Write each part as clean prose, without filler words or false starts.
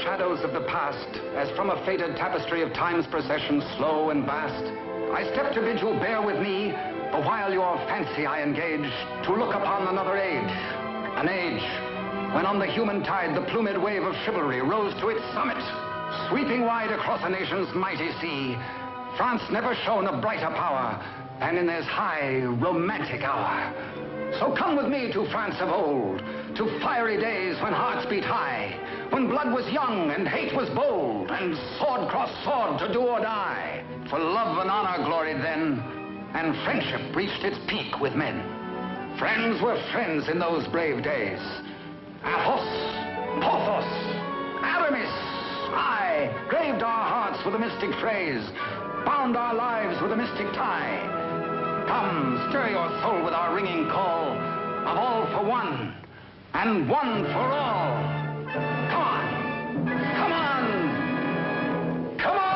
shadows of the past, as from a faded tapestry of time's procession, slow and vast, I step to bid you bear with me, the while your fancy I engage, to look upon another age. An age when on the human tide the plumed wave of chivalry rose to its summit, sweeping wide across a nation's mighty sea. France never shone a brighter power than in this high, romantic hour. So come with me to France of old, to fiery days when hearts beat high, when blood was young and hate was bold, and sword crossed sword to do or die. For love and honor gloried then, and friendship reached its peak with men. Friends were friends in those brave days. Athos, Porthos, Aramis, aye, graved our hearts with a mystic phrase, bound our lives with a mystic tie. Come, stir your soul with our ringing call of all for one, and one for all. Come on, come on, come on!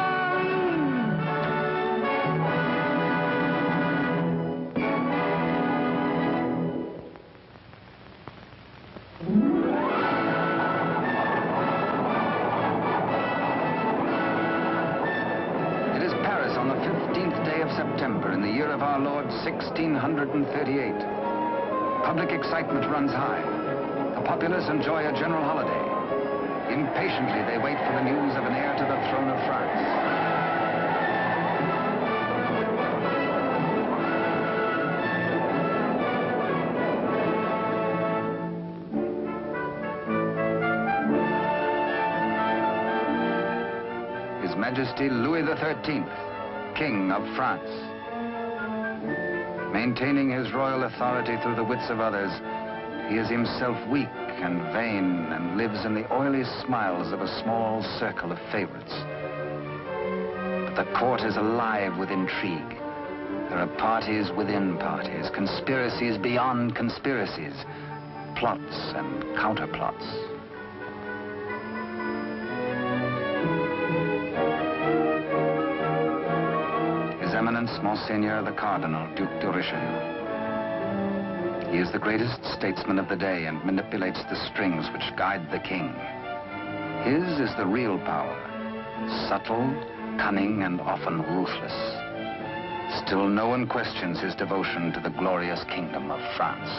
It is Paris on the 15th day of September in the year of our Lord 1638. Public excitement runs high. The populace enjoy a general holiday. Impatiently, they wait for the news of an heir to the throne of France. His Majesty Louis XIII, King of France. Maintaining his royal authority through the wits of others, he is himself weak and vain and lives in the oily smiles of a small circle of favorites. But the court is alive with intrigue. There are parties within parties, conspiracies beyond conspiracies, plots and counterplots. His Eminence, Monseigneur the Cardinal, Duc de Richelieu. He is the greatest statesman of the day and manipulates the strings which guide the king. His is the real power, subtle, cunning, and often ruthless. Still no one questions his devotion to the glorious kingdom of France.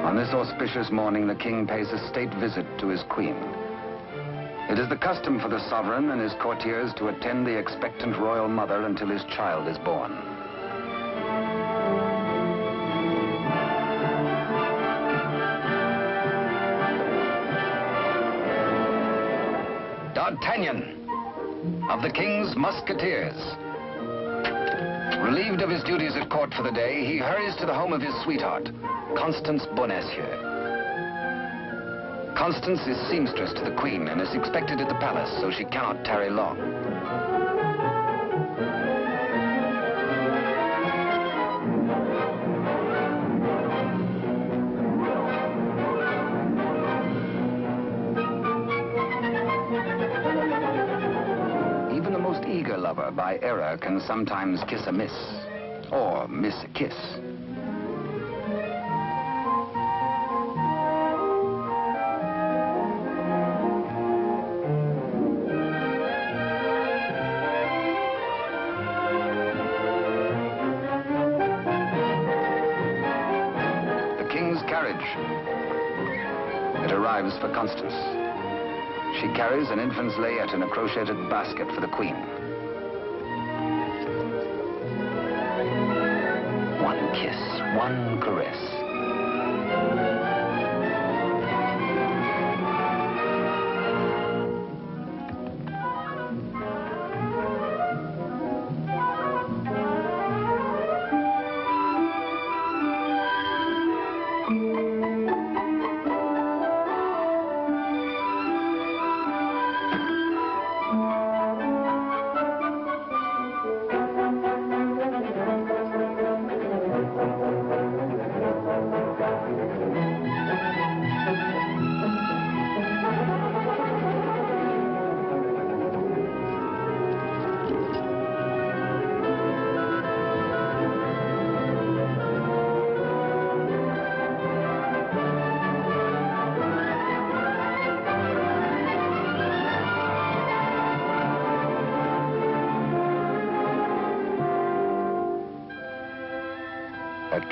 On this auspicious morning, the king pays a state visit to his queen. It is the custom for the sovereign and his courtiers to attend the expectant royal mother until his child is born. D'Artagnan, of the King's Musketeers. Relieved of his duties at court for the day, he hurries to the home of his sweetheart, Constance Bonacieux. Constance is seamstress to the Queen and is expected at the palace, so she cannot tarry long. Even the most eager lover, by error, can sometimes kiss a miss, or miss a kiss. It arrives for Constance. She carries an infant's layette in a crocheted basket for the Queen. One kiss, one caress.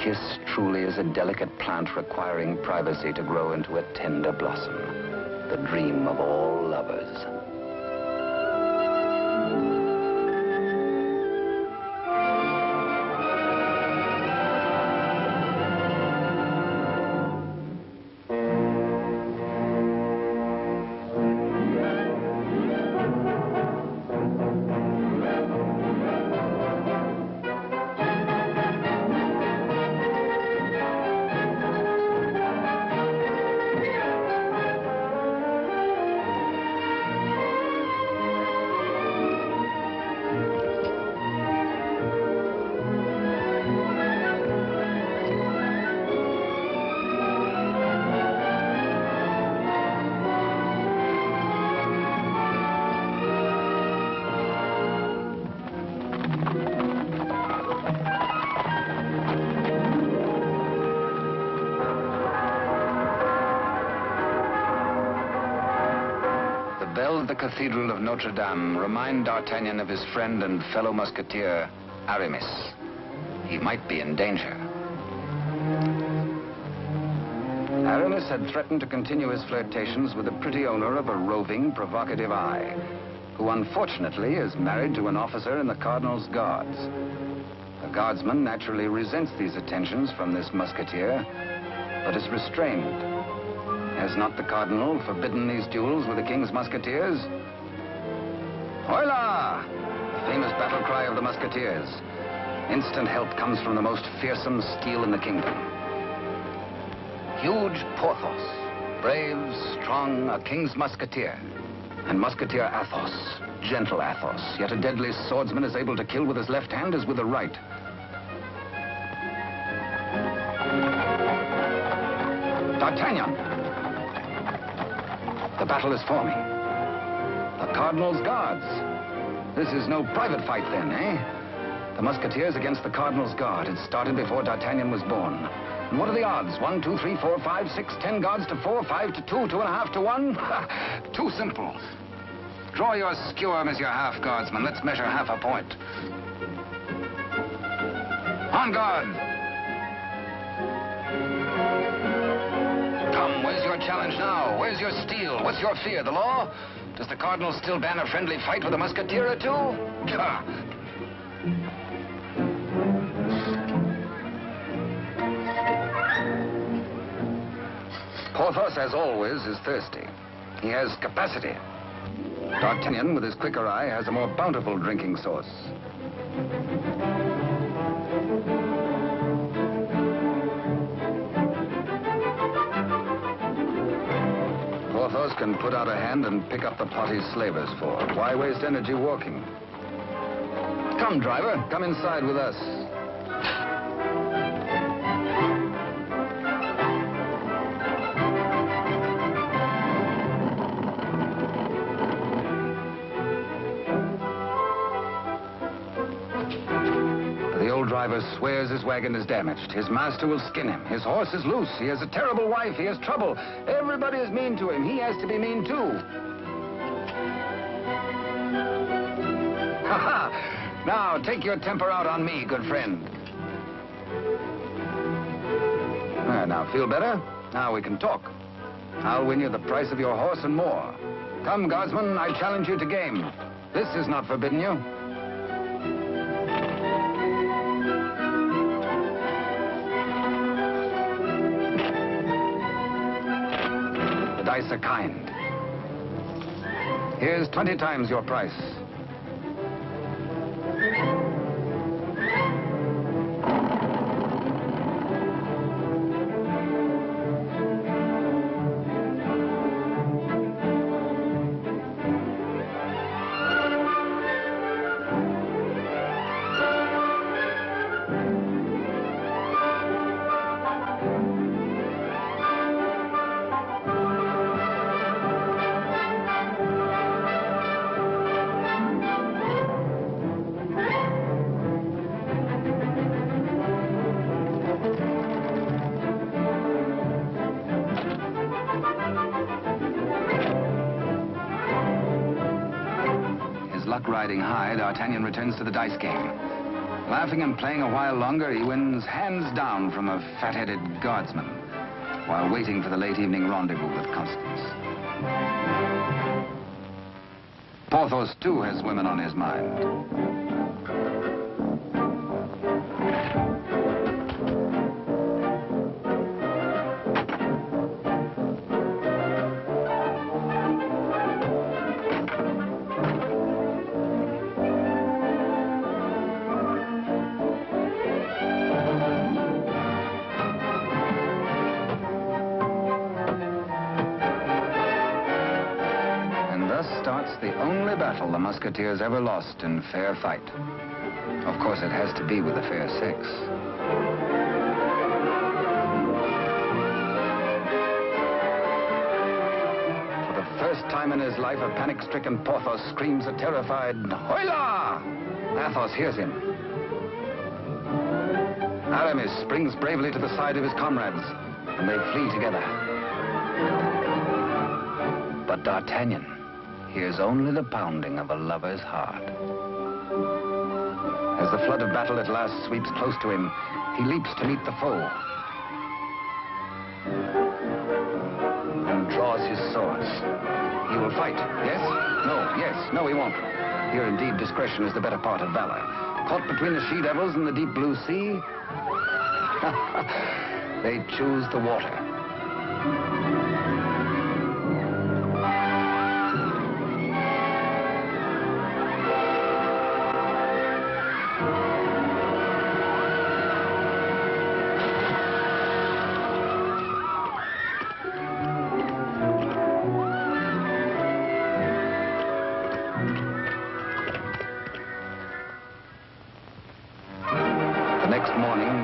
kiss truly is a delicate plant requiring privacy to grow into a tender blossom, the dream of all lovers. The Cathedral of Notre Dame remind D'Artagnan of his friend and fellow musketeer, Aramis. He might be in danger. Aramis had threatened to continue his flirtations with the pretty owner of a roving, provocative eye, who unfortunately is married to an officer in the Cardinal's Guards. The guardsman naturally resents these attentions from this musketeer, but is restrained. Has not the Cardinal forbidden these duels with the King's Musketeers? Hola! The famous battle cry of the Musketeers. Instant help comes from the most fearsome steel in the kingdom. Huge Porthos, brave, strong, a King's Musketeer. And Musketeer Athos, gentle Athos, yet a deadly swordsman is able to kill with his left hand as with the right. D'Artagnan! The battle is forming. The Cardinal's Guards. This is no private fight then, eh? The Musketeers against the Cardinal's Guard. It started before D'Artagnan was born. And what are the odds? 1, 2, 3, 4, 5, 6, 10 guards to 4, 5 to 2, 2.5 to 1? Too simple. Draw your skewer, Monsieur Half Guardsman. Let's measure half a point. On guard! Come, where's your challenge now? Where's your steel? What's your fear? The law? Does the Cardinal still ban a friendly fight with a musketeer or two? Porthos, as always, is thirsty. He has capacity. D'Artagnan, with his quicker eye, has a more bountiful drinking source. Porthos can put out a hand and pick up the pot he's slavers for. Why waste energy walking? Come, driver, come inside with us. Driver swears his wagon is damaged. His master will skin him. His horse is loose. He has a terrible wife. He has trouble. Everybody is mean to him. He has to be mean too. Ha ha! Now, take your temper out on me, good friend. Now, feel better? Now we can talk. I'll win you the price of your horse and more. Come, guardsman, I challenge you to game. This is not forbidden you. Dice are kind. Here's 20 times your price. Riding high, D'Artagnan returns to the dice game. Laughing and playing a while longer, he wins hands down from a fat-headed guardsman while waiting for the late evening rendezvous with Constance. Porthos, too, has women on his mind. The only battle the Musketeers ever lost in fair fight. Of course, it has to be with a fair six. For the first time in his life, a panic-stricken Porthos screams a terrified, "Hola!" Athos hears him. Aramis springs bravely to the side of his comrades, and they flee together. But D'Artagnan hears only the pounding of a lover's heart. As the flood of battle at last sweeps close to him, he leaps to meet the foe and draws his swords. He will fight. Yes? No. Yes. No, he won't. Here, indeed, discretion is the better part of valor. Caught between the she-devils and the deep blue sea, they choose the water.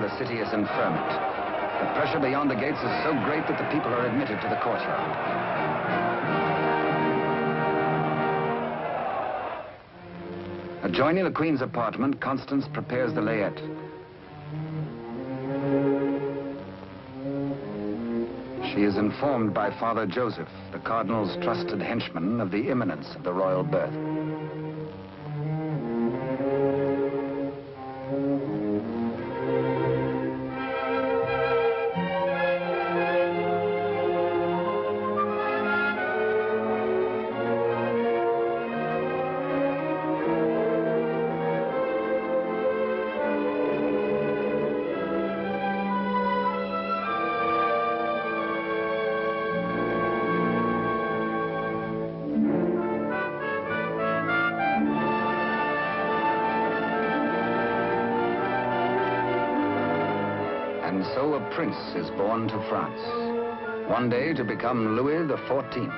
The city is in ferment. The pressure beyond the gates is so great that the people are admitted to the courtyard. Adjoining the Queen's apartment, Constance prepares the layette. She is informed by Father Joseph, the Cardinal's trusted henchman, of the imminence of the royal birth. And so a prince is born to France, one day to become Louis XIV.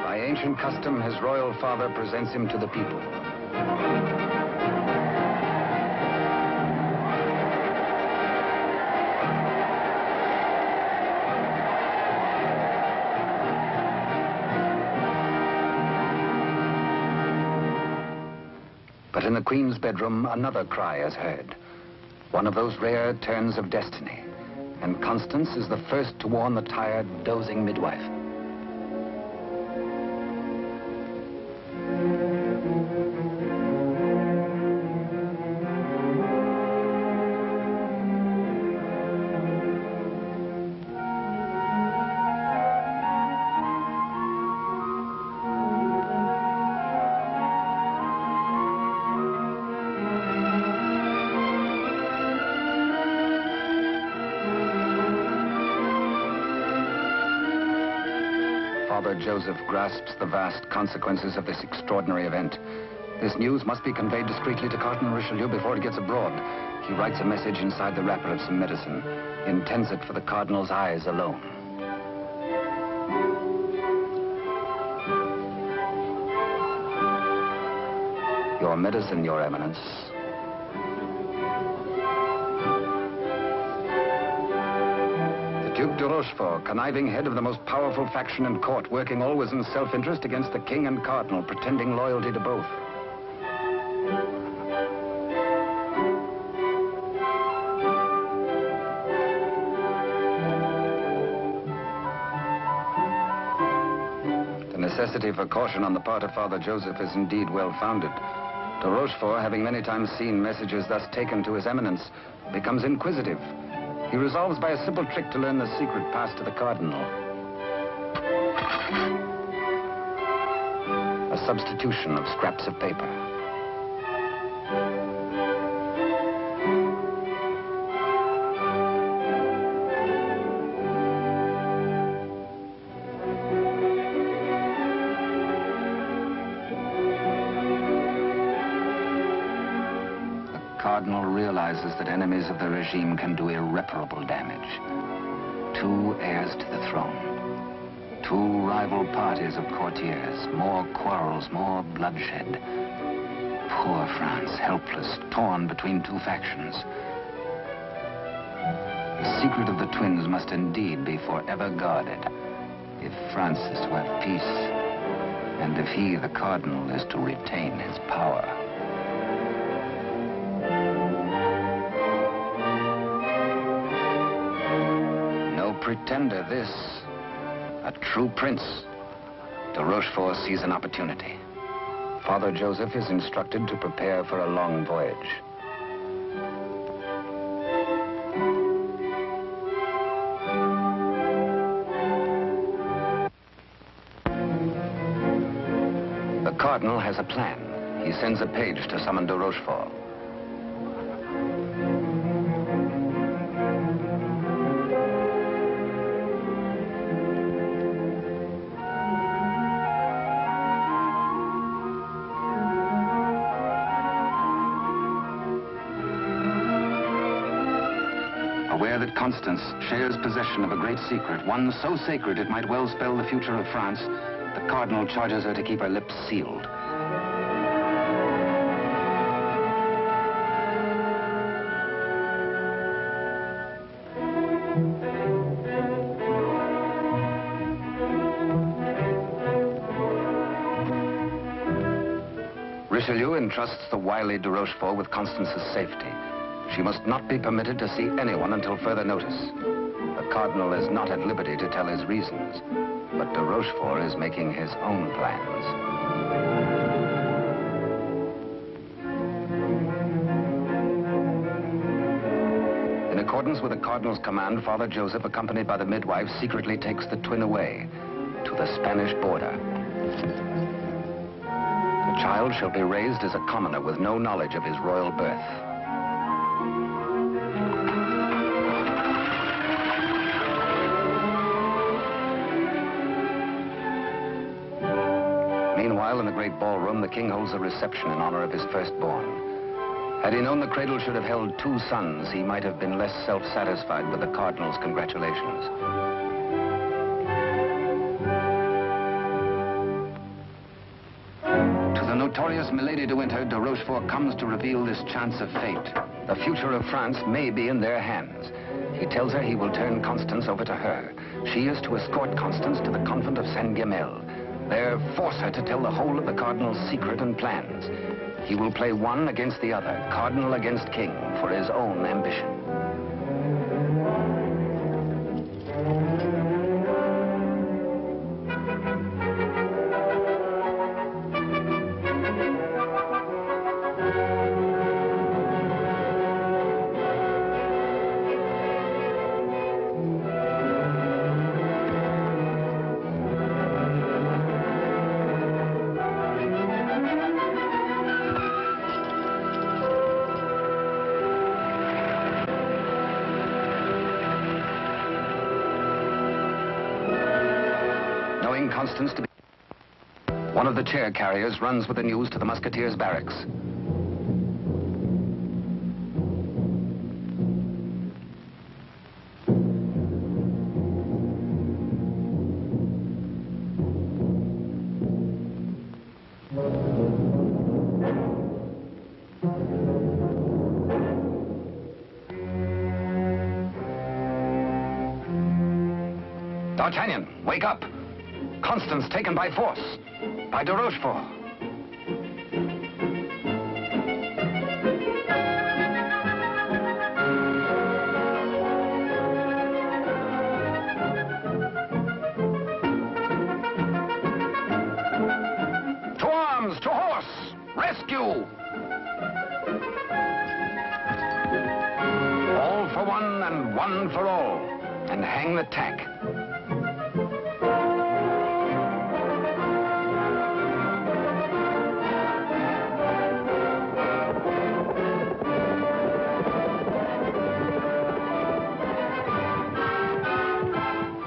By ancient custom, his royal father presents him to the people. But in the Queen's bedroom, another cry is heard. One of those rare turns of destiny. And Constance is the first to warn the tired, dozing midwife. Father Joseph grasps the vast consequences of this extraordinary event. This news must be conveyed discreetly to Cardinal Richelieu before it gets abroad. He writes a message inside the wrapper of some medicine. He intends it for the Cardinal's eyes alone. Your medicine, Your Eminence. Duke de Rochefort, conniving head of the most powerful faction in court, working always in self-interest against the king and cardinal, pretending loyalty to both. necessity for caution on the part of Father Joseph is indeed well-founded. De Rochefort, having many times seen messages thus taken to his eminence, becomes inquisitive. He resolves by a simple trick to learn the secret passed to the cardinal. A substitution of scraps of paper. The cardinal realizes that enemies of the regime can do irreparable damage. 2 heirs to the throne. 2 rival parties of courtiers, more quarrels, more bloodshed. Poor France, helpless, torn between 2 factions. The secret of the twins must indeed be forever guarded, if France is to have peace, and if he, the cardinal, is to retain his power. No pretender, this. A true prince. De Rochefort sees an opportunity. Father Joseph is instructed to prepare for a long voyage. The cardinal has a plan. He sends a page to summon de Rochefort. Aware that Constance shares possession of a great secret, one so sacred it might well spell the future of France, the cardinal charges her to keep her lips sealed. Richelieu entrusts the wily de Rochefort with Constance's safety. She must not be permitted to see anyone until further notice. The cardinal is not at liberty to tell his reasons, but de Rochefort is making his own plans. In accordance with the cardinal's command, Father Joseph, accompanied by the midwife, secretly takes the twin away to the Spanish border. The child shall be raised as a commoner with no knowledge of his royal birth. Meanwhile, in the great ballroom, the king holds a reception in honor of his firstborn. Had he known the cradle should have held 2 sons, he might have been less self-satisfied with the cardinal's congratulations. To the notorious Milady de Winter, de Rochefort comes to reveal this chance of fate. The future of France may be in their hands. He tells her he will turn Constance over to her. She is to escort Constance to the convent of Saint-Guemel. There, force her to tell the whole of the cardinal's secret and plans. He will play one against the other, cardinal against king, for his own ambition. Constance to be... One of the chair carriers runs with the news to the Musketeers' barracks. D'Artagnan, wake up! Constance taken by force, by de Rochefort. All for one and one for all, and hang the tack.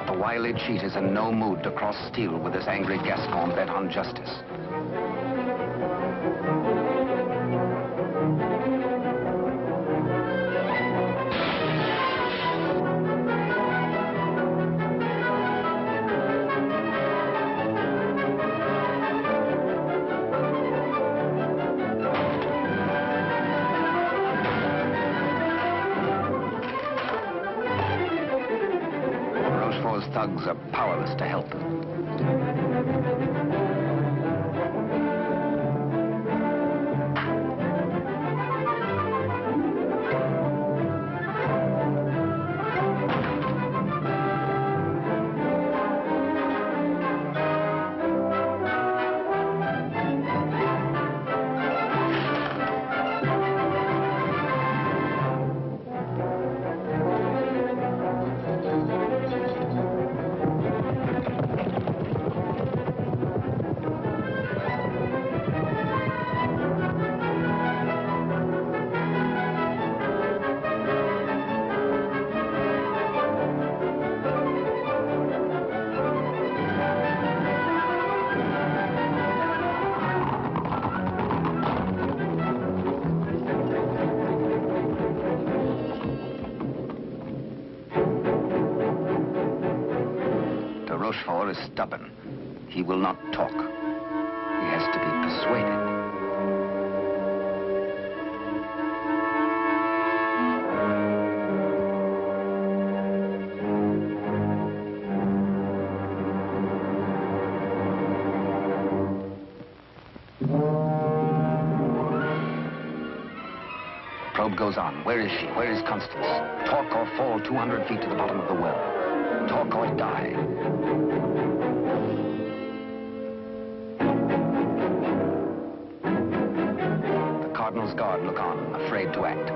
The wily cheat is in no mood to cross steel with this angry Gascon bent on justice. Thugs are powerless to help. Is stubborn. He will not talk. He has to be persuaded. Probe goes on. Where is she? Where is Constance? Talk or fall 200 feet to the bottom of the well. Talk or die. Cardinal's guard look on, afraid to act.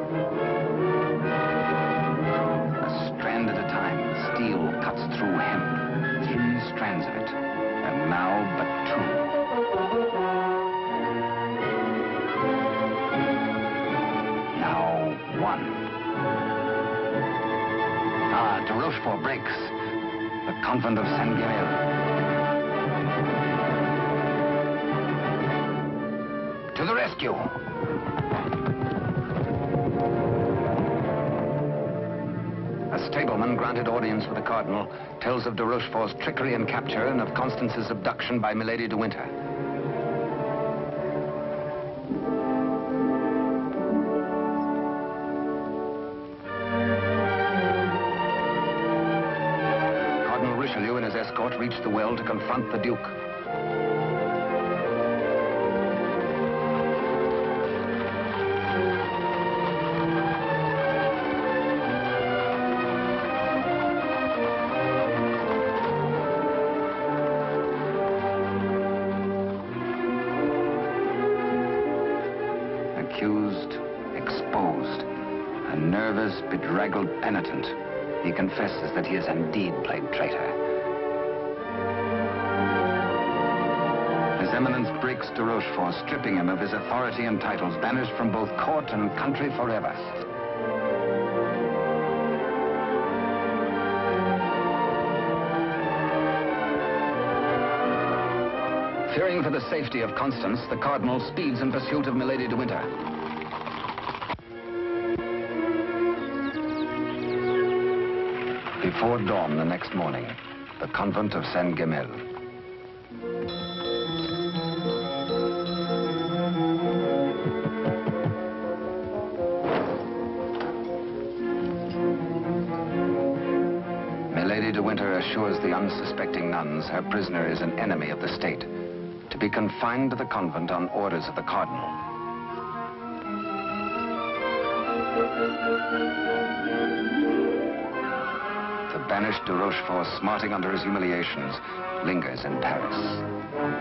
A strand at a time, steel cuts through hemp. 3 strands of it, and now but 2. Now 1. Ah, de Rochefort breaks. The convent of Saint-Guerre. To the rescue! A stableman granted audience with the Cardinal tells of de Rochefort's trickery and capture and of Constance's abduction by Milady de Winter. Cardinal Richelieu and his escort reached the well to confront the Duke. Bedraggled penitent, he confesses that he has indeed played traitor. His Eminence breaks de Rochefort, stripping him of his authority and titles, banished from both court and country forever. Fearing for the safety of Constance, the Cardinal speeds in pursuit of Milady de Winter. Before dawn the next morning, the convent of Saint-Guerre. Milady de Winter assures the unsuspecting nuns her prisoner is an enemy of the state, to be confined to the convent on orders of the Cardinal. The banished de Rochefort, smarting under his humiliations, lingers in Paris.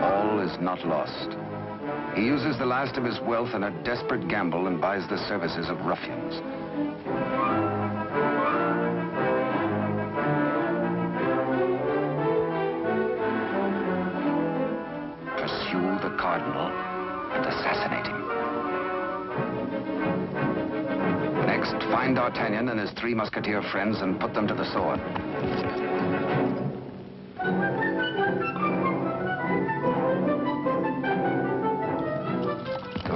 All is not lost. He uses the last of his wealth in a desperate gamble and buys the services of ruffians. Pursue the cardinal and assassinate him. Next, find D'Artagnan and his three musketeer friends and put them to the sword.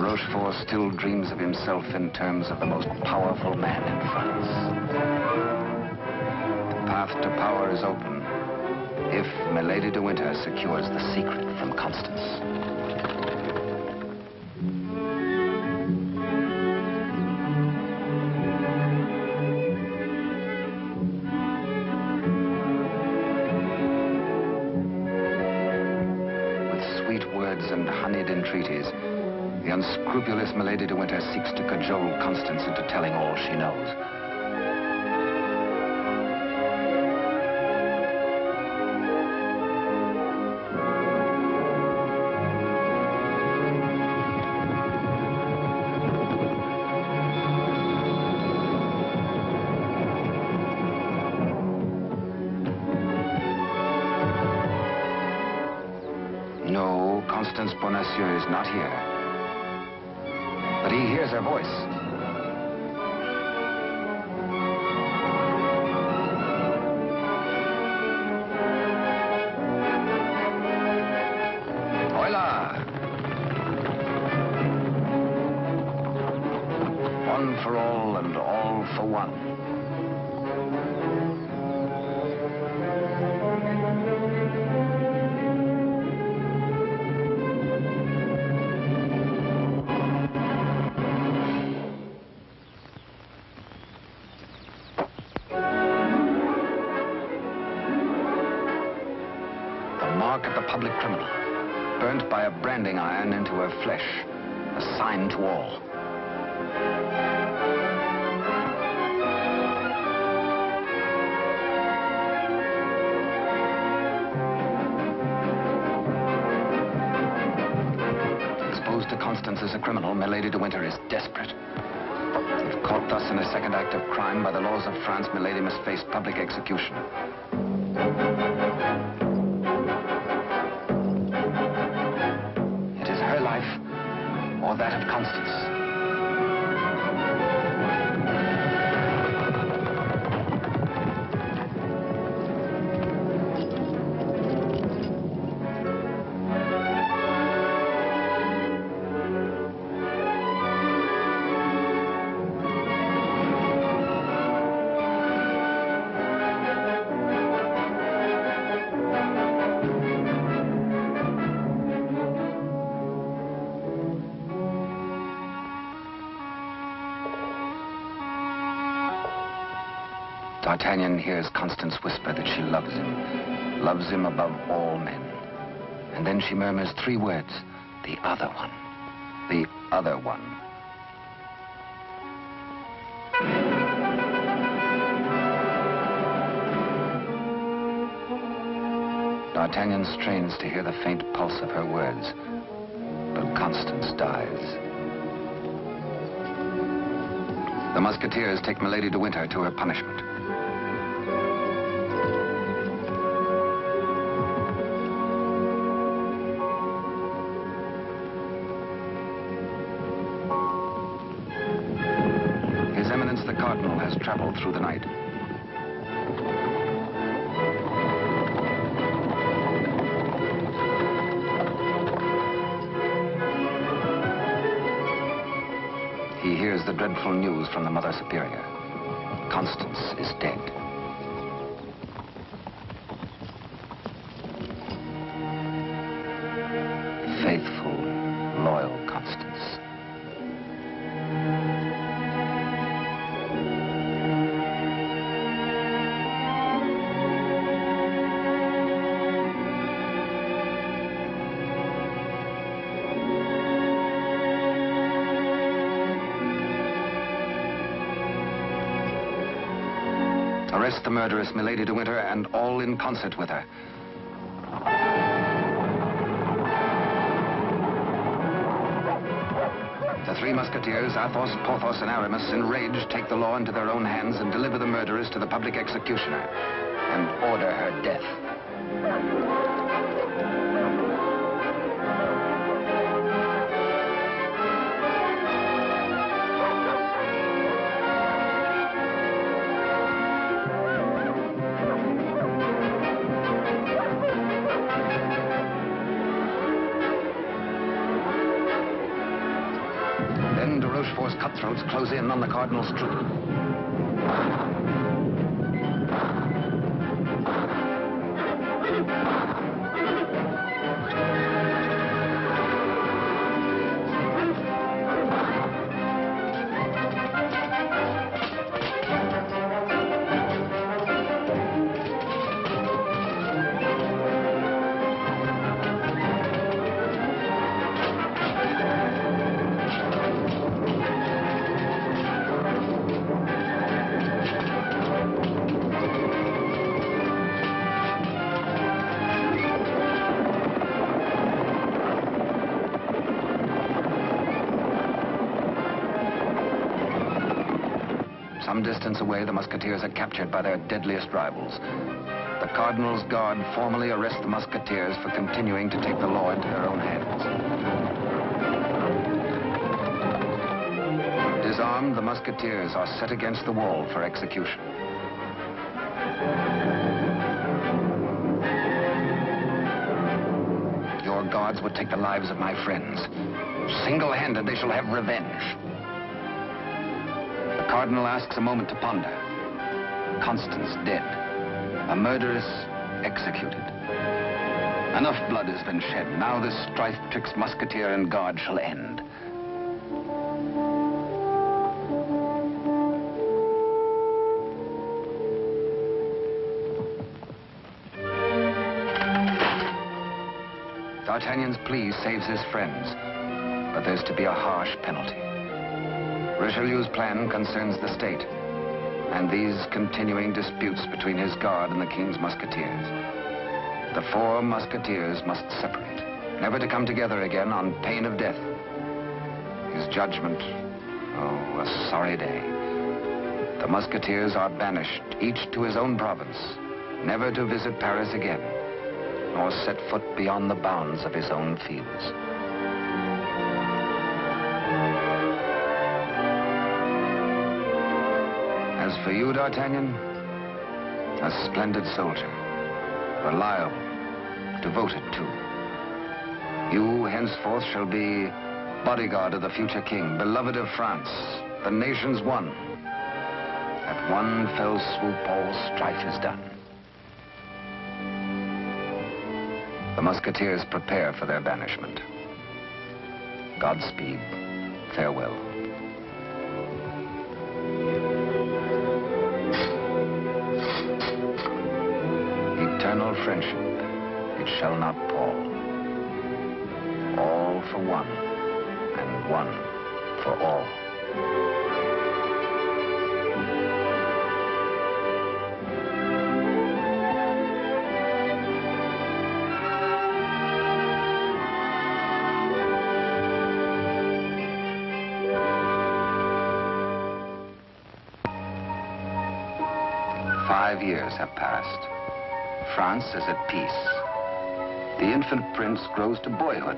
Rochefort still dreams of himself in terms of the most powerful man in France. The path to power is open if Milady de Winter secures the secret from Constance. With sweet words and honeyed entreaties, the unscrupulous Milady de Winter seeks to cajole Constance into telling all she knows. No, Constance Bonacieux is not here. But he hears her voice. Hola! One for all and all for one. Mark of the public criminal, burnt by a branding iron into her flesh, a sign to all. Exposed to Constance as a criminal, Milady de Winter is desperate. If caught thus in a second act of crime, by the laws of France, Milady must face public execution. Or that of Constance. D'Artagnan hears Constance whisper that she loves him above all men. And then she murmurs three words, the other one, the other one. D'Artagnan strains to hear the faint pulse of her words, but Constance dies. The Musketeers take Milady de Winter to her punishment. His Eminence the Cardinal has traveled through the night. He hears the dreadful news from the Mother Superior. Constance is dead. Faithful, loyal Constance. Arrest the murderess, Milady de Winter, and all in concert with her. Three Musketeers, Athos, Porthos, and Aramis, enraged, take the law into their own hands and deliver the murderess to the public executioner and order her death. Cutthroats close in on the Cardinal's troop. Some distance away, the Musketeers are captured by their deadliest rivals. The Cardinal's Guard formally arrest the Musketeers for continuing to take the law into their own hands. Disarmed, the Musketeers are set against the wall for execution. Your guards would take the lives of my friends. Single-handed, they shall have revenge. The Cardinal asks a moment to ponder. Constance dead. A murderess executed. Enough blood has been shed. Now this strife twixt Musketeer and Guard shall end. D'Artagnan's plea saves his friends, but there's to be a harsh penalty. Richelieu's plan concerns the state, and these continuing disputes between his guard and the King's Musketeers. The four Musketeers must separate, never to come together again on pain of death. His judgment, oh, a sorry day. The Musketeers are banished, each to his own province, never to visit Paris again, nor set foot beyond the bounds of his own fields. As for you, D'Artagnan, a splendid soldier, reliable, devoted too. You henceforth shall be bodyguard of the future king, beloved of France, the nation's one. At one fell swoop, all strife is done. The Musketeers prepare for their banishment. Godspeed, farewell. Eternal friendship, it shall not pall. All for one, and one for all. "5 years have passed. France is at peace. The infant prince grows to boyhood.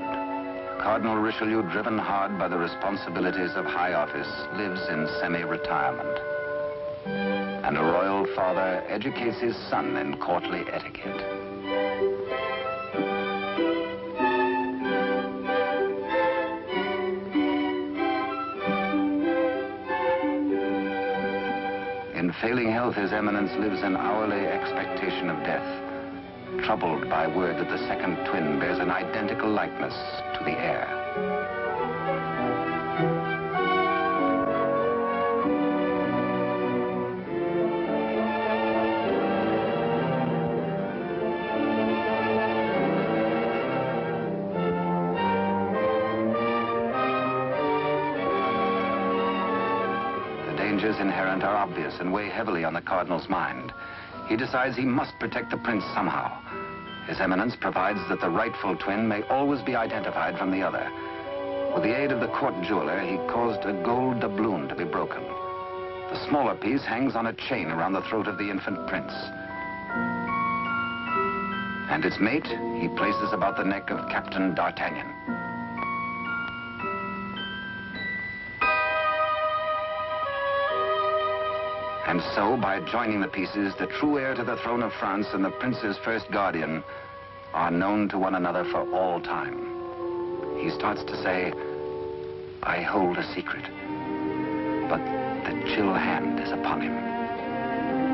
Cardinal Richelieu, driven hard by the responsibilities of high office, lives in semi-retirement. And a royal father educates his son in courtly etiquette. In failing health, His Eminence lives in hourly expectation of death, troubled by word that the second twin bears an identical likeness to the heir. The dangers inherent are obvious and weigh heavily on the Cardinal's mind. He decides he must protect the prince somehow. His Eminence provides that the rightful twin may always be identified from the other. With the aid of the court jeweler, he caused a gold doubloon to be broken. The smaller piece hangs on a chain around the throat of the infant prince. And its mate he places about the neck of Captain D'Artagnan. And so, by joining the pieces, the true heir to the throne of France and the prince's first guardian are known to one another for all time. He starts to say, I hold a secret, but the chill hand is upon him.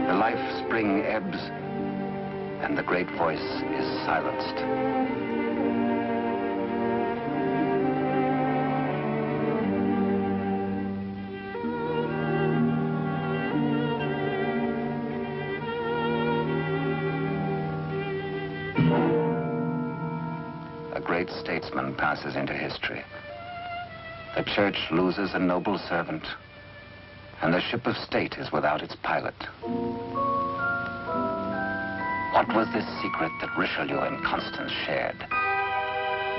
The life spring ebbs, and the great voice is silenced. A great statesman passes into history. The church loses a noble servant, and the ship of state is without its pilot. What was this secret that Richelieu and Constance shared?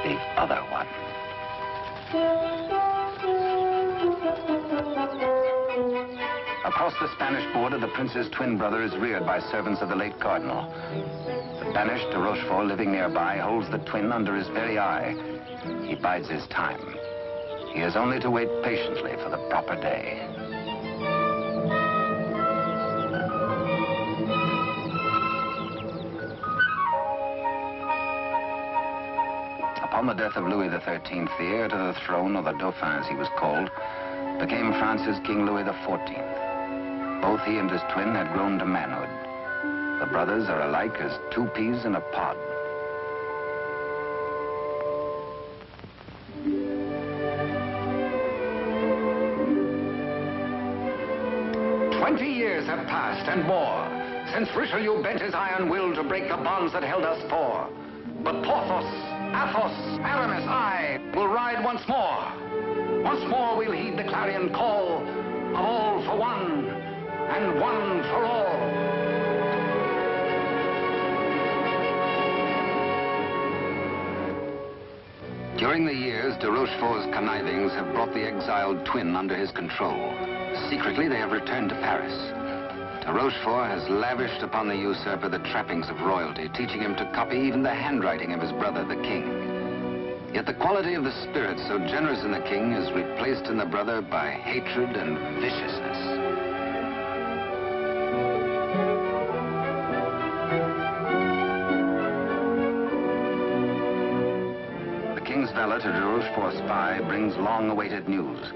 The other one. Across the Spanish border, the prince's twin brother is reared by servants of the late cardinal. The banished de Rochefort, living nearby, holds the twin under his very eye. He bides his time. He has only to wait patiently for the proper day. Upon the death of Louis XIII, the heir to the throne, or the Dauphin as he was called, became France's King Louis XIV. Both he and his twin had grown to manhood. The brothers are alike as two peas in a pod. Years have passed and more since Richelieu bent his iron will to break the bonds that held us four. But Porthos, Athos, Aramis, I will ride once more. Once more we'll heed the clarion call of all for one and one for all. During the years, de Rochefort's connivings have brought the exiled twin under his control. Secretly, they have returned to Paris. De Rochefort has lavished upon the usurper the trappings of royalty, teaching him to copy even the handwriting of his brother, the king. Yet the quality of the spirit so generous in the king is replaced in the brother by hatred and viciousness. The king's valet, a de Rochefort spy, brings long-awaited news.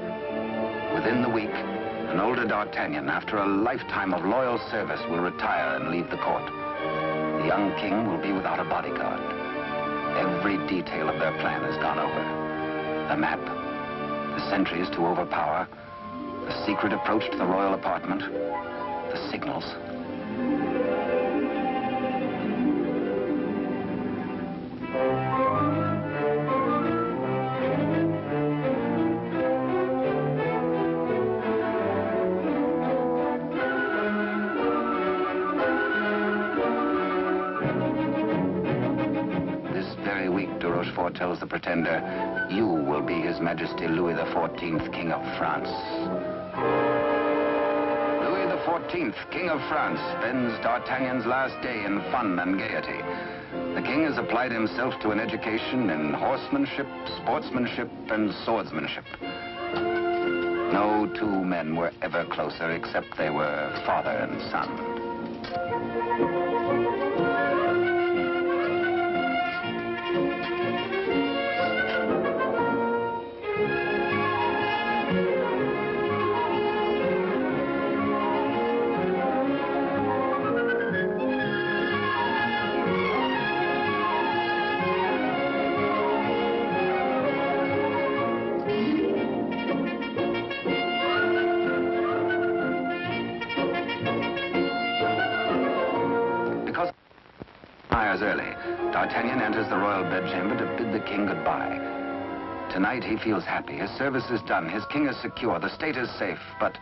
Within the week, an older D'Artagnan, after a lifetime of loyal service, will retire and leave the court. The young king will be without a bodyguard. Every detail of their plan has gone over. The map, the sentries to overpower, the secret approach to the royal apartment, the signals. Tells the pretender, you will be His Majesty Louis XIV, King of France. Louis XIV, King of France, spends D'Artagnan's last day in fun and gaiety. The king has applied himself to an education in horsemanship, sportsmanship, and swordsmanship. No two men were ever closer, except they were father and son. Early, D'Artagnan enters the royal bedchamber to bid the king goodbye. Tonight he feels happy. His service is done. His king is secure. The state is safe. But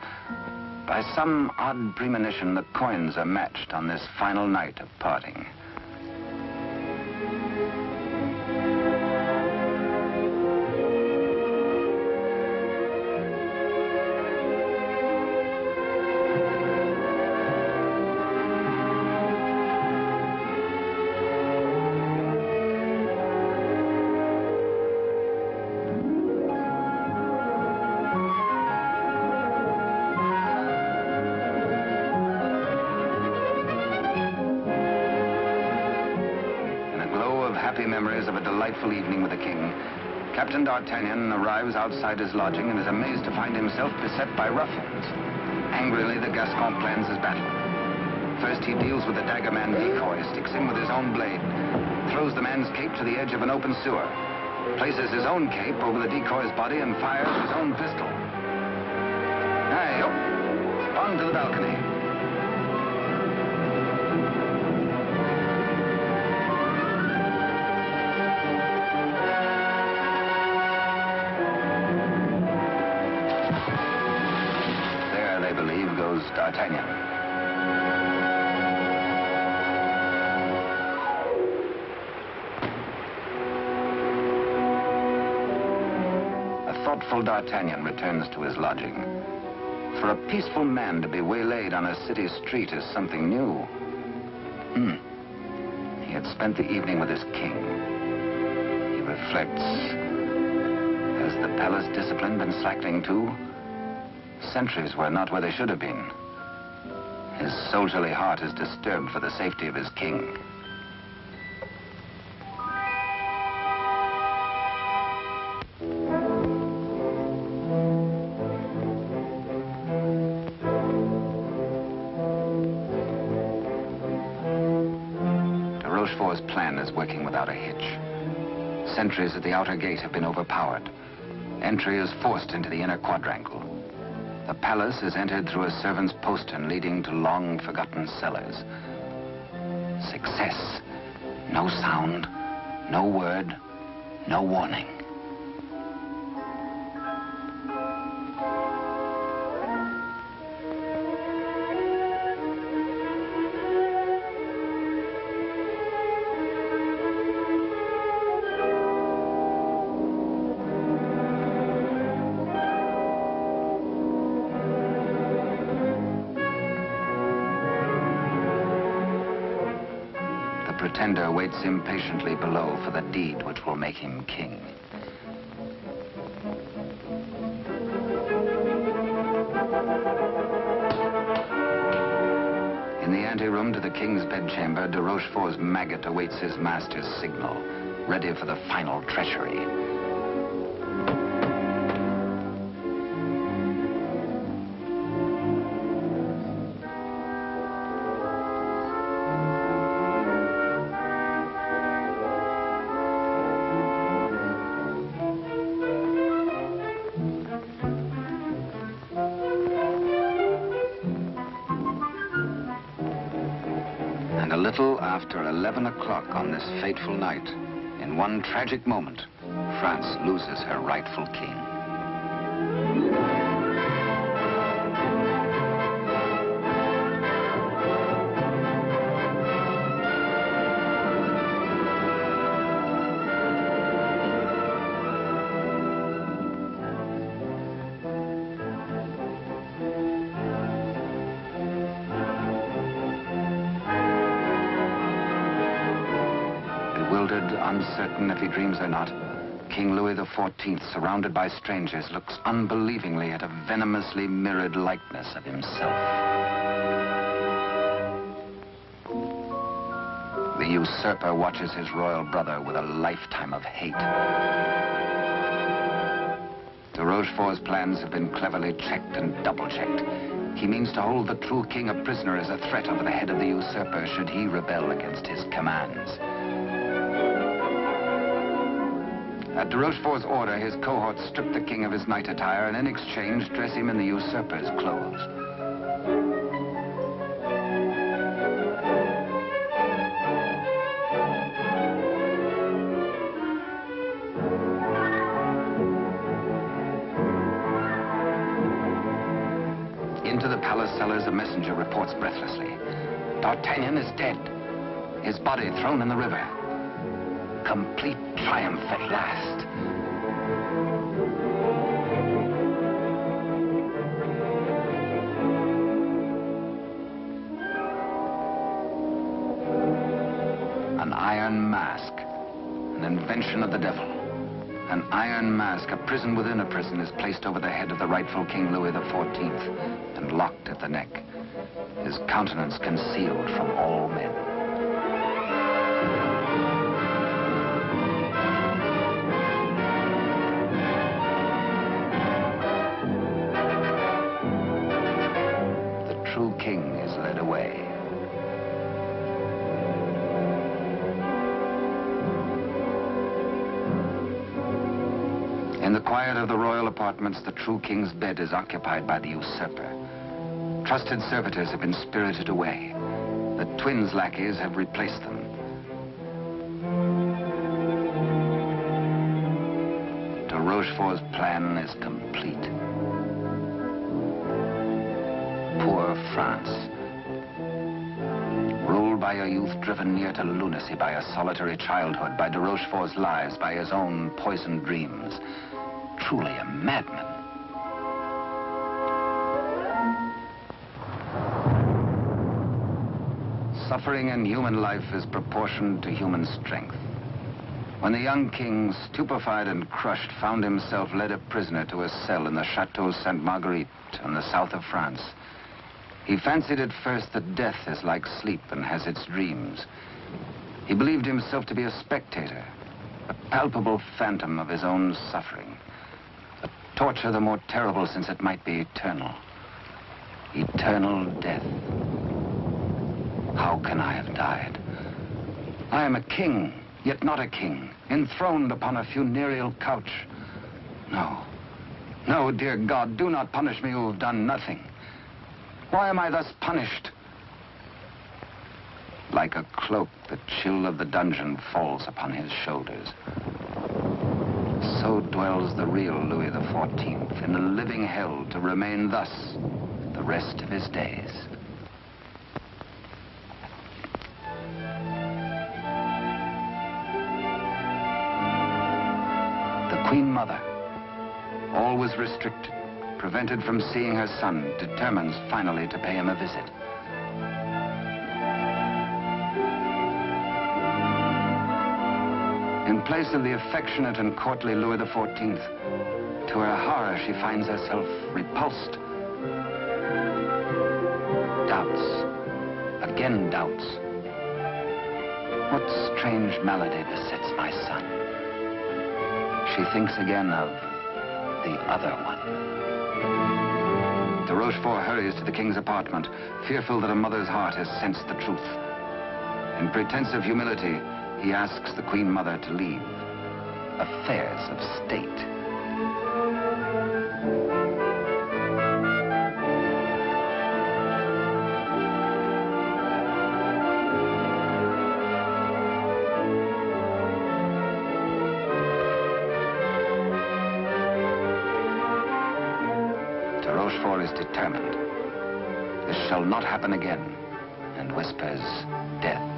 by some odd premonition, the coins are matched on this final night of parting. memories of a delightful evening with the king, Captain D'Artagnan arrives outside his lodging and is amazed to find himself beset by ruffians. Angrily, the Gascon plans his battle. First, he deals with the dagger-man decoy, sticks him with his own blade, throws the man's cape to the edge of an open sewer, places his own cape over the decoy's body, and fires his own pistol. Aye, up, on to the balcony. There, they believe, goes D'Artagnan. Thoughtful D'Artagnan returns to his lodging. For a peaceful man to be waylaid on a city street is something new. He had spent the evening with his king. He reflects. Has the palace discipline been slackening too? Sentries were not where they should have been. His soldierly heart is disturbed for the safety of his king. Plan is working without a hitch. Sentries at the outer gate have been overpowered. Entry is forced into the inner quadrangle. The palace is entered through a servant's postern leading to long-forgotten cellars. Success. No sound, no word, no warning. Pretender waits impatiently below for the deed which will make him king. In the anteroom to the king's bedchamber, de Rochefort's maggot awaits his master's signal, ready for the final treachery. And a little after 11 o'clock on this fateful night, in one tragic moment, France loses her rightful king. Uncertain if he dreams or not, King Louis XIV, surrounded by strangers, looks unbelievingly at a venomously mirrored likeness of himself. The usurper watches his royal brother with a lifetime of hate. De Rochefort's plans have been cleverly checked and double-checked. He means to hold the true king a prisoner as a threat over the head of the usurper should he rebel against his commands. At de Rochefort's order, his cohorts strip the king of his night attire and in exchange dress him in the usurper's clothes. Into the palace cellars, a messenger reports breathlessly. D'Artagnan is dead. His body thrown in the river. Complete triumph at last. An iron mask, an invention of the devil. An iron mask, a prison within a prison, is placed over the head of the rightful King Louis XIV and locked at the neck, his countenance concealed from all men. true king is led away. In the quiet of the royal apartments, the true king's bed is occupied by the usurper. Trusted servitors have been spirited away. The twins' lackeys have replaced them. De Rochefort's plan is complete. Poor France. Ruled by a youth driven near to lunacy by a solitary childhood, by de Rochefort's lies, by his own poisoned dreams. Truly a madman. Suffering in human life is proportioned to human strength. When the young king, stupefied and crushed, found himself led a prisoner to a cell in the Château Sainte-Marguerite in the south of France, he fancied at first that death is like sleep and has its dreams. He believed himself to be a spectator, a palpable phantom of his own suffering. A torture the more terrible since it might be eternal. Eternal death. How can I have died? I am a king, yet not a king, enthroned upon a funereal couch. No, no, dear God, do not punish me who have done nothing. Why am I thus punished? Like a cloak, the chill of the dungeon falls upon his shoulders. So dwells the real Louis XIV in a living hell, to remain thus the rest of his days. The Queen Mother, always restricted, prevented from seeing her son, determines finally to pay him a visit. In place of the affectionate and courtly Louis XIV, to her horror, she finds herself repulsed. Doubts, again doubts. What strange malady besets my son? She thinks again of the other one. De Rochefort hurries to the king's apartment, fearful that a mother's heart has sensed the truth. In pretense of humility, he asks the Queen Mother to leave affairs of state. De Rochefort is determined. This shall not happen again, and whispers death.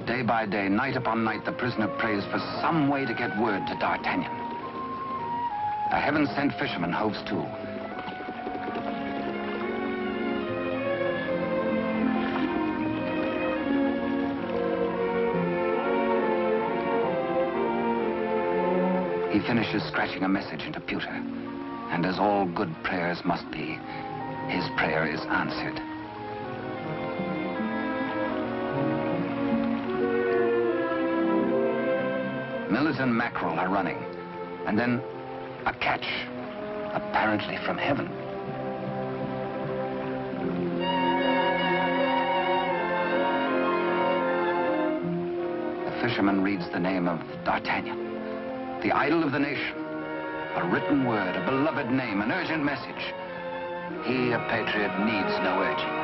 Day by day, night upon night, the prisoner prays for some way to get word to D'Artagnan. A heaven-sent fisherman hoves to. He finishes scratching a message into pewter, and as all good prayers must be, his prayer is answered. Millet and mackerel are running, and then a catch, apparently from heaven. The fisherman reads the name of D'Artagnan, the idol of the nation. A written word, a beloved name, an urgent message. He, a patriot, needs no urging.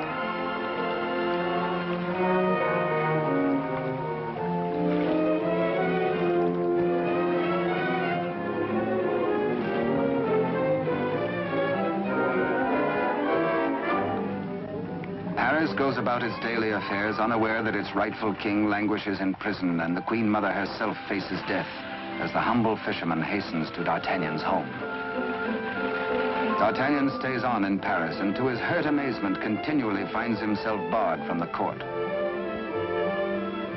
Paris goes about its daily affairs, unaware that its rightful king languishes in prison, and the Queen Mother herself faces death as the humble fisherman hastens to D'Artagnan's home. D'Artagnan stays on in Paris, and to his hurt amazement continually finds himself barred from the court.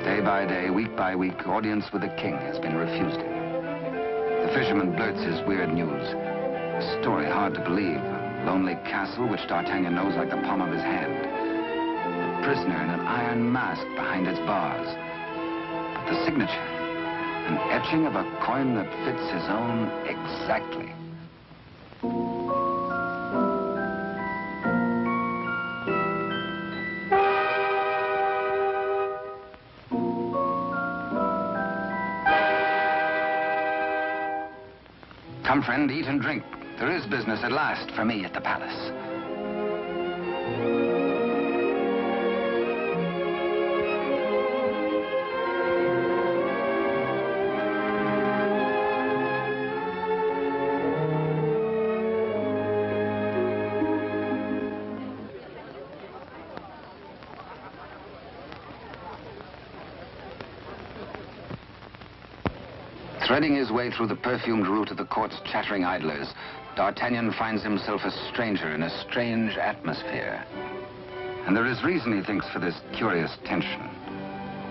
Day by day, week by week, audience with the king has been refused him. The fisherman blurts his weird news. A story hard to believe. A lonely castle which D'Artagnan knows like the palm of his hand. A prisoner in an iron mask behind its bars. But the signature, An etching of a coin that fits his own exactly. Come, friend, eat and drink. There is business at last for me at the palace. Threading his way through the perfumed route of the court's chattering idlers, D'Artagnan finds himself a stranger in a strange atmosphere. And there is reason, he thinks, for this curious tension.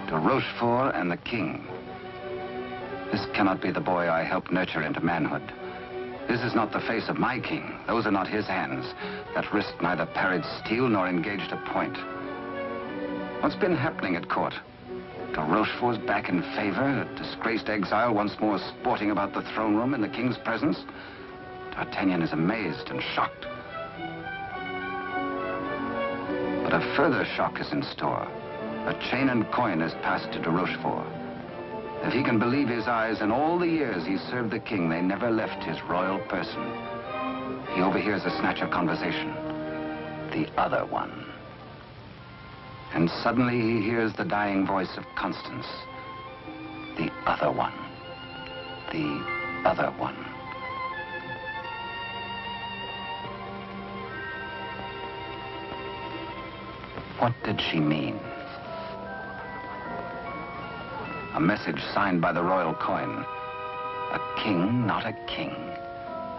De Rochefort and the king. This cannot be the boy I helped nurture into manhood. This is not the face of my king. Those are not his hands that risked neither parried steel nor engaged a point. What's been happening at court? De Rochefort's back in favor, a disgraced exile once more sporting about the throne room in the king's presence. D'Artagnan is amazed and shocked. But a further shock is in store. A chain and coin is passed to de Rochefort. If he can believe his eyes, in all the years he served the king, they never left his royal person. He overhears a snatch of conversation. The other one. And suddenly he hears the dying voice of Constance. The other one. The other one. What did she mean? A message signed by the royal coin. A king, not a king.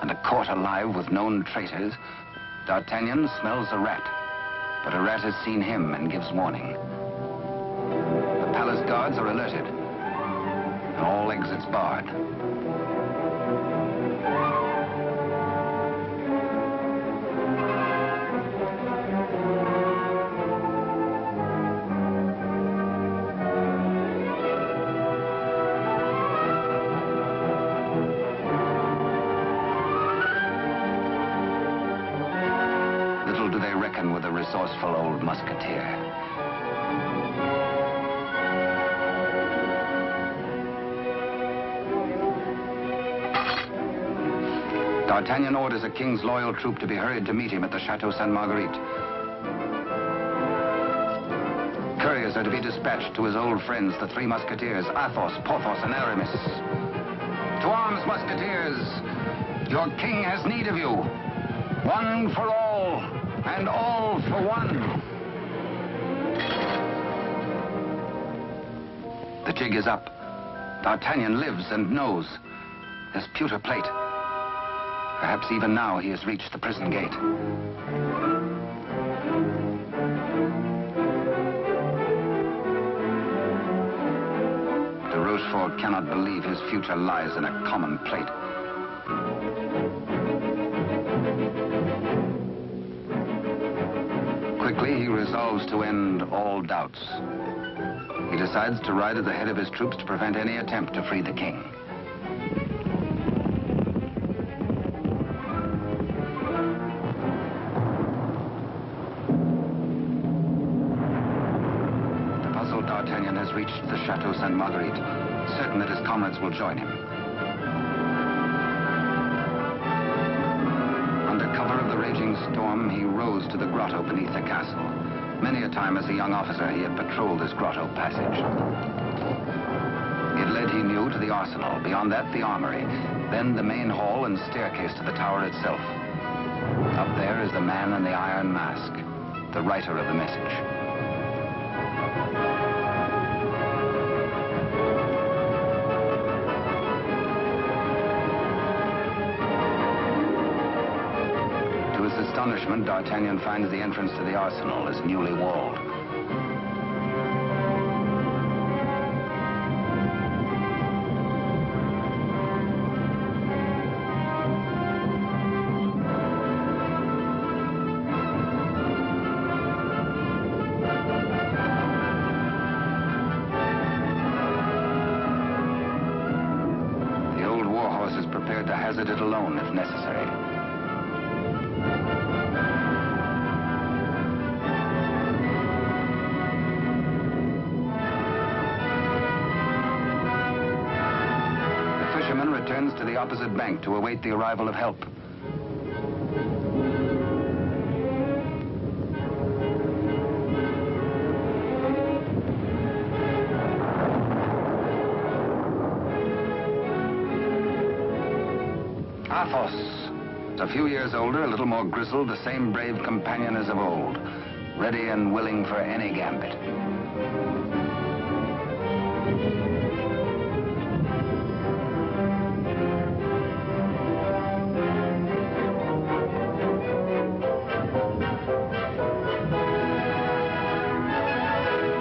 And a court alive with known traitors. D'Artagnan smells a rat. But a rat has seen him and gives warning. The palace guards are alerted. And all exits barred. With a resourceful old musketeer. D'Artagnan orders a king's loyal troop to be hurried to meet him at the Château Sainte-Marguerite. Couriers are to be dispatched to his old friends, the Three Musketeers, Athos, Porthos, and Aramis. To arms, musketeers! Your king has need of you. One for all. And all for one. The jig is up. D'Artagnan lives and knows. His pewter plate. Perhaps even now he has reached the prison gate. De Rochefort cannot believe his future lies in a common plate. Quickly, he resolves to end all doubts. He decides to ride at the head of his troops to prevent any attempt to free the king. The puzzled D'Artagnan has reached the Château Sainte-Marguerite, certain that his comrades will join him. Cover of the raging storm, he rose to the grotto beneath the castle. Many a time as a young officer, he had patrolled this grotto passage. It led, he knew, to the arsenal. Beyond that, the armory. Then the main hall and staircase to the tower itself. Up there is the man in the iron mask, the writer of the message. To his astonishment, D'Artagnan finds the entrance to the arsenal is newly walled. prepared to hazard it alone if necessary. The fisherman returns to the opposite bank to await the arrival of help. Athos, a few years older, a little more grizzled, the same brave companion as of old, ready and willing for any gambit.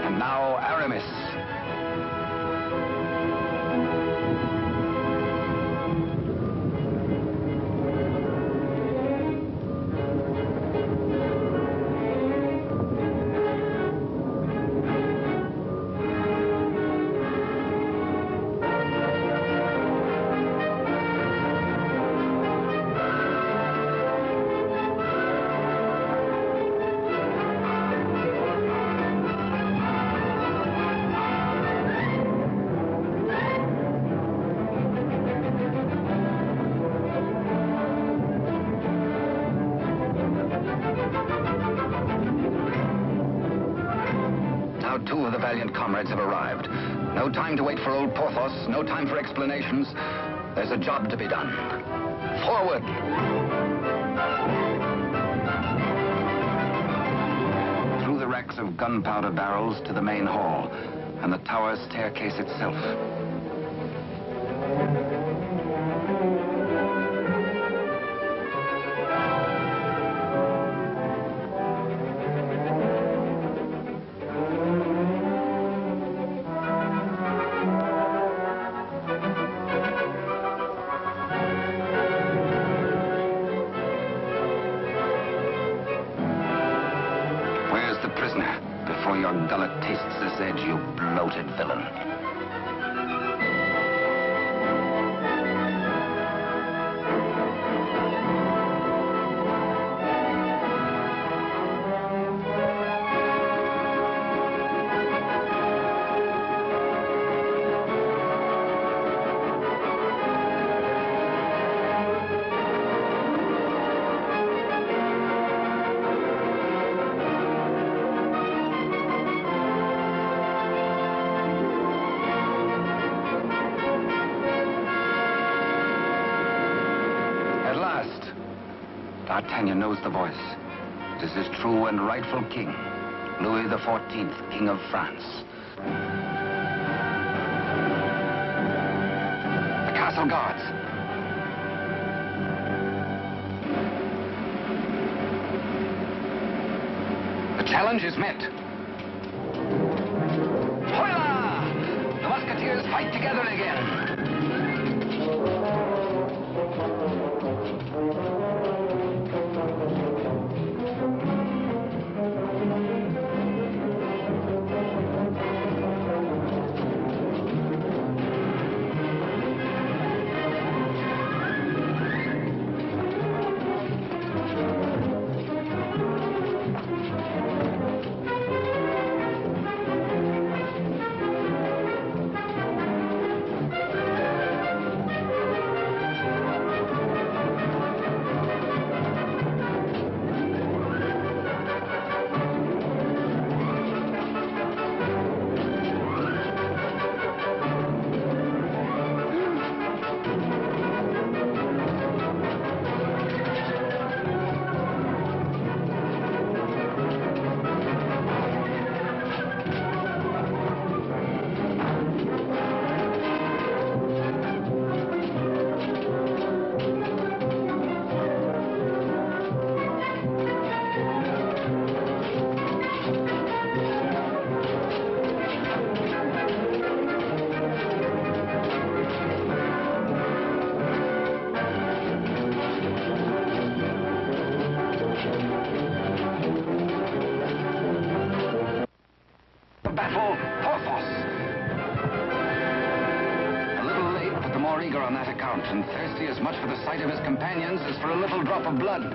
And now Aramis. Now two of the valiant comrades have arrived. No time to wait for old Porthos, no time for explanations. There's a job to be done. Forward! Through the racks of gunpowder barrels to the main hall, and the tower staircase itself. Before your gullet tastes this edge, you bloated villain. D'Artagnan knows the voice. It is his true and rightful king, Louis XIV, King of France. The castle guards. The challenge is met. Hola! The Musketeers fight together again. eager on that account, and thirsty as much for the sight of his companions as for a little drop of blood.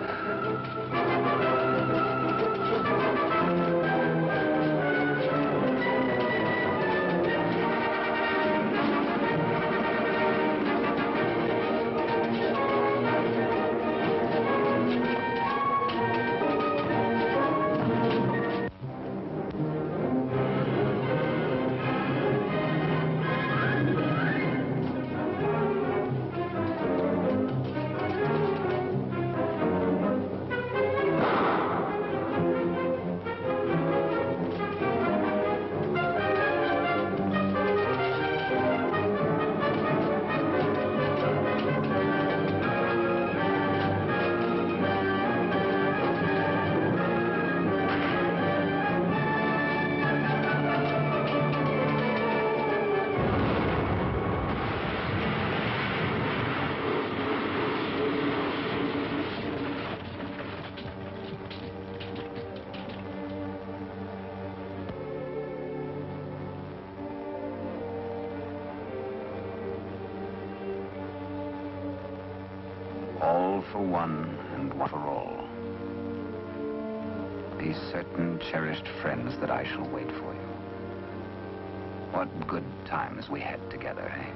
All for one and one for all. Be certain, cherished friends, that I shall wait for you. What good times we had together, eh?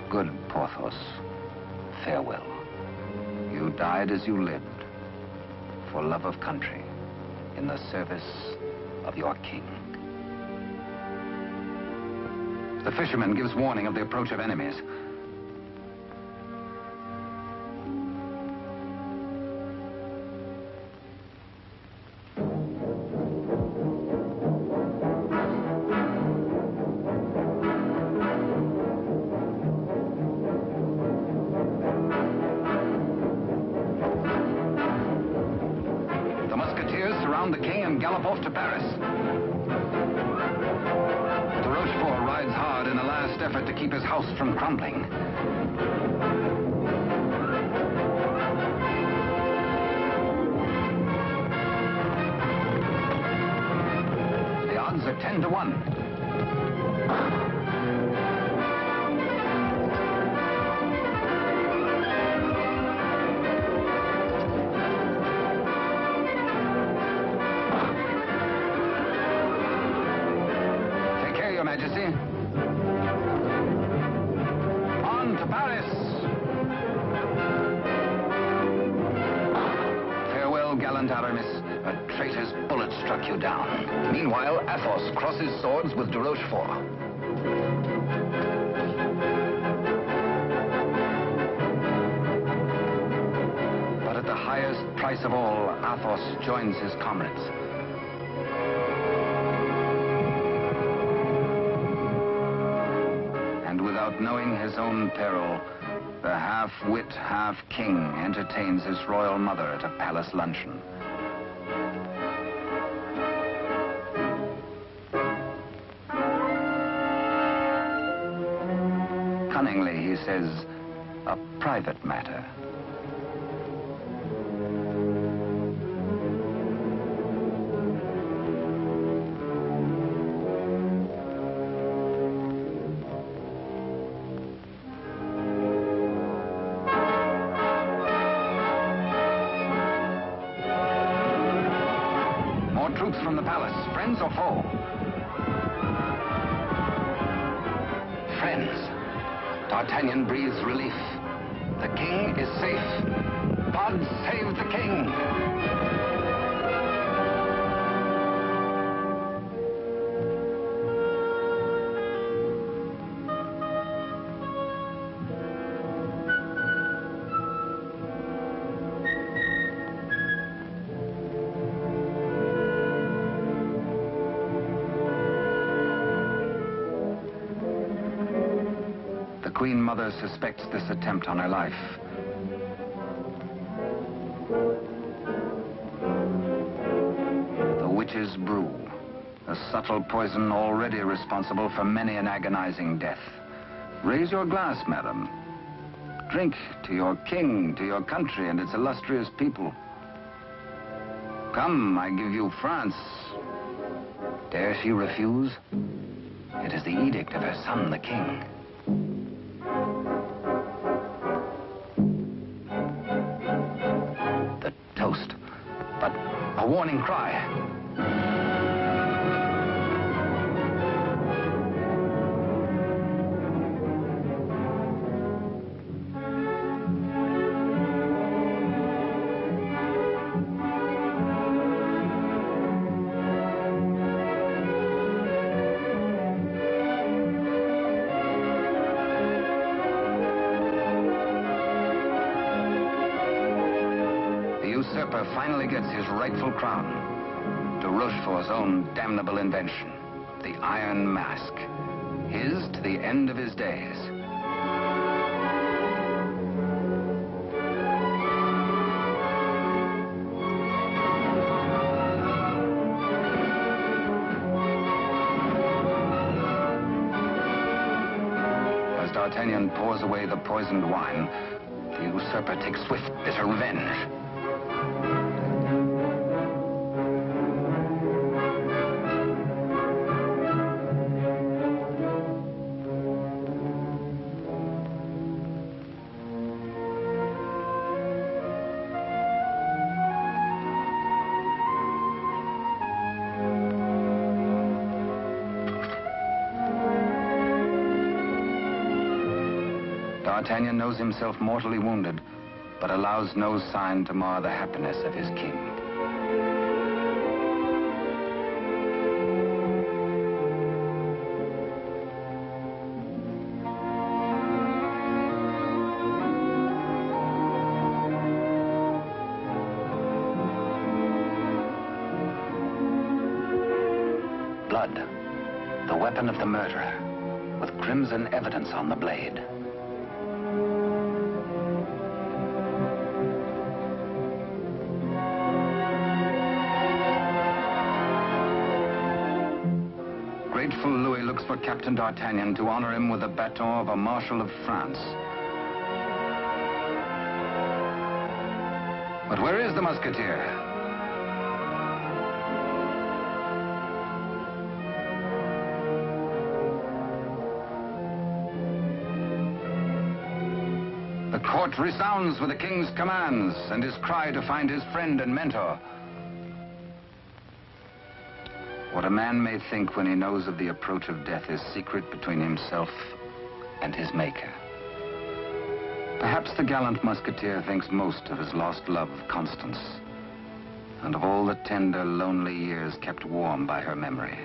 Good Porthos, farewell. You died as you lived, for love of country, in the service of your king. The fisherman gives warning of the approach of enemies. The king and gallop off to Paris. De Rochefort rides hard in a last effort to keep his house from crumbling. The odds are 10 to 1. Your Majesty. On to Paris. Farewell, gallant Aramis. A traitor's bullet struck you down. Meanwhile, Athos crosses swords with de Rochefort. But at the highest price of all, Athos joins his comrades. Without knowing his own peril, the half-wit, half-king entertains his royal mother at a palace luncheon. Cunningly, he says, a private matter. Troops from the palace, friends or foe? Friends. D'Artagnan breathes relief. The king is safe. God save the king! The Queen Mother suspects this attempt on her life. The witch's brew, a subtle poison already responsible for many an agonizing death. Raise your glass, madam. Drink to your king, to your country, and its illustrious people. Come, I give you France. Dare she refuse? It is the edict of her son, the king. The toast, but a warning cry. The usurper finally gets his rightful crown. De Rochefort's own damnable invention, the Iron Mask. His to the end of his days. As D'Artagnan pours away the poisoned wine, the usurper takes swift, bitter revenge. D'Artagnan knows himself mortally wounded, but allows no sign to mar the happiness of his king. Blood, the weapon of the murderer, with crimson evidence on the blade. Grateful Louis looks for Captain D'Artagnan to honor him with the baton of a Marshal of France. But where is the Musketeer? The court resounds with the king's commands and his cry to find his friend and mentor. What a man may think when he knows of the approach of death is secret between himself and his maker. Perhaps the gallant Musketeer thinks most of his lost love, Constance, and of all the tender, lonely years kept warm by her memory.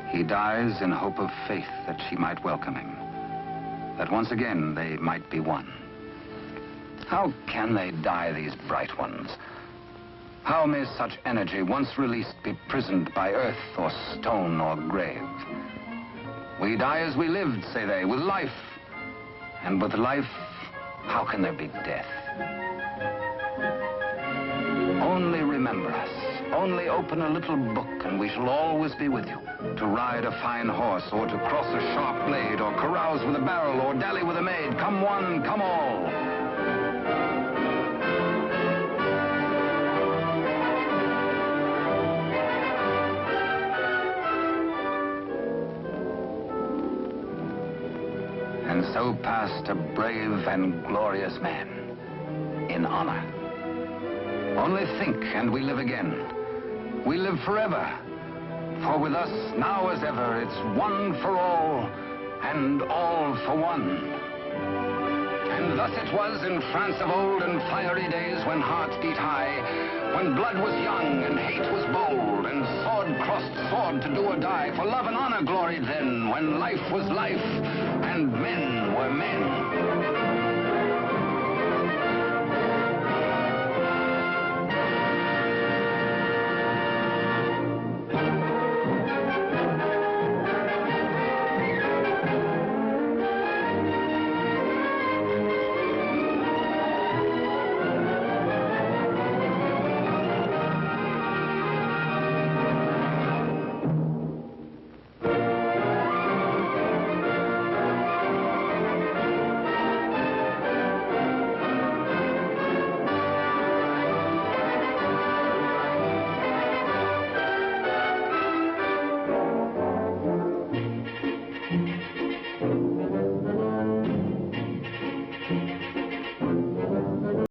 He dies in hope of faith that she might welcome him, that once again they might be one. How can they die, these bright ones? How may such energy, once released, be prisoned by earth or stone or grave? We die as we lived, say they, with life. And with life, how can there be death? Only remember us. Only open a little book and we shall always be with you. To ride a fine horse, or to cross a sharp blade, or carouse with a barrel, or dally with a maid. Come one, come all. And so passed a brave and glorious man, in honor. Only think, and we live again. We live forever. For with us, now as ever, it's one for all, and all for one. And thus it was in France of old, in fiery days when hearts beat high, when blood was young and hate was bold, and sword crossed sword to do or die. For love and honor gloried then, when life was life, and men were men.